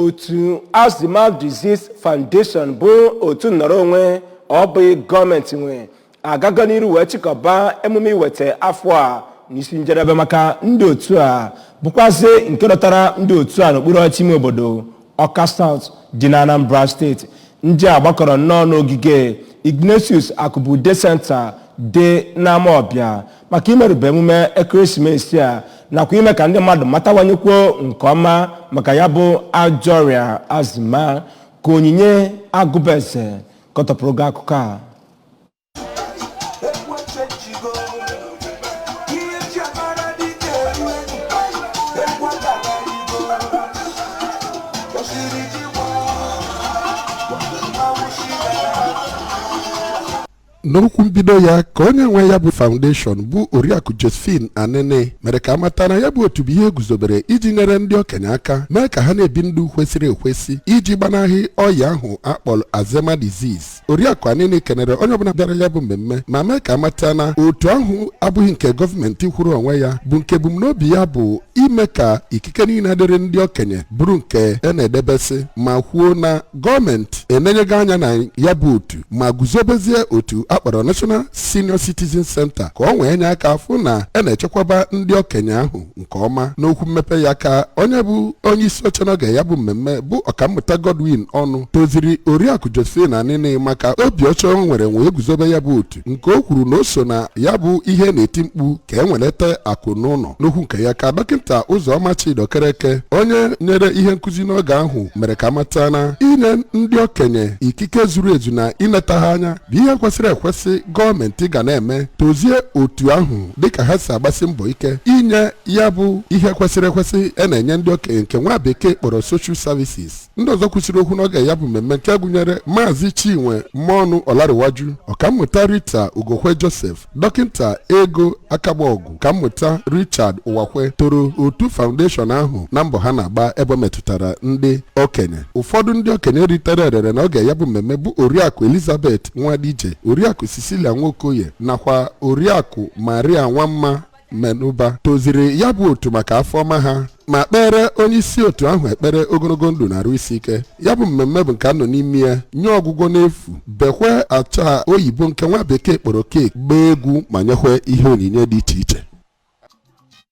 otu Asthma Disease Foundation bụ otu nnọrọ onwe ọ bụ gọọmenti nwe agago n'iru wee chịkọba emume iweta afọ a n'isi njedebe maka ndị otu a bụkwazị nke dọtara ndị otu a n'okpuru ọchịchị ime obodo Ọka South dị na Anambra steeti. Ndị a gbakọrọ nnọọ n'ogige Ignatius Akụbude Center dị n'Amawbịa maka imerube emume ekeresimesi a nakwa ime ka ndị mmadụ matawanyekwuo nke ọma maka ya bụ ajọ ọrịa azịma. Ka Onyinye Agụbeze kọtọpụrụ gị akụkọ a. N'okwu mbido ya ka onye nwe ya bụ foundation bụ Oriakụ Josephine Anene mere ka amata na ya bụ otu bụ ihe guzobere iji nyere ndị okenye aka mee ka ha na-ebi ndụ kwesịrị ekwesị iji gbanahị ọya ahụ akpọrọ Asthma disease. Oriakụ Anene kenere onye ọbụla bịara ya bụ mmemme ma mee ka amata na otu ahụ abụghị nke gọọmenti kwuru onwe ya bụ nke ebumnobi ya bụ ime ka ikike niile dịrị ndị okenye bụrụ nke na-edebesị ma kwuo na gọọmenti enenyeghị anya na ya bụ otu ma guzobezie otu akpọrọ National Senior Citizen Center ka ọ nwee nye aka afụ na na-echekwaba ndị okenye ahụ nke ọma. N'okwu mmepe ya ka onye bụ onye isi oche n'oge ya bụ mmemme bụ ọkammụta Godwin Ọnụ toziri Oriakụ Josephine Anene maka obi ọcha o nwere wee guzobe ya bụ otu nke o kwuru na o so na ya bụ ihe na-eti mkpu ka enweleta akụ n'ụlọ. N'okwu nke ya ka dọkịta Ụzọma Chidokereke onye nyere ihe nkụzi n'oge ahụ mere ka amata na inye ndị okenye ikike zuru ezu na ileta ha anya bụ ihe kwesịrị ekwesị gọọmenti ga na-eme. Tozie otu ahụ dịka ha si agbasi mbọ ike inye ya bụ ihe kwesịrị ekwesị na-enye ndị okenye nke nwa bekee kpọrọ social services. Ndị ọzọ kwụsịrị okwu n'oge ya bụ mmemme nke gụnyere Maazị Chinwe Mmọnụ Ọlarịwaju, ọkammụta Rita Ugokwe Joseph, dọkịta Ego Akagbaọgụ, ọkammụta Richard Ụwakwe toro otu foundation ahụ na mbọ ha na-agba ebe metụtara ndị okenye. Ụfọdụ ndị okenye ritere erere n'oge ya bụ mmemme bụ Oriakụ Elizabeth Nwadije, Oriakụ Cecilia Nwokoye nakwa Oriakụ Maria Nwamma Menuba toziri ya bụ otu maka afọ ọma ha ma kpere onye isi otu ahụ ekpere ogologo ndụ na arụ isi ike. Ya bụ mmemme bụ nke anọ n'ime ya nye ọgwụgwọ n'efu, bekwe acha oyibo nke nwa bekee kpọrọ keeki, gbaa egwu ma nyekwe ihe onyinye dị iche iche.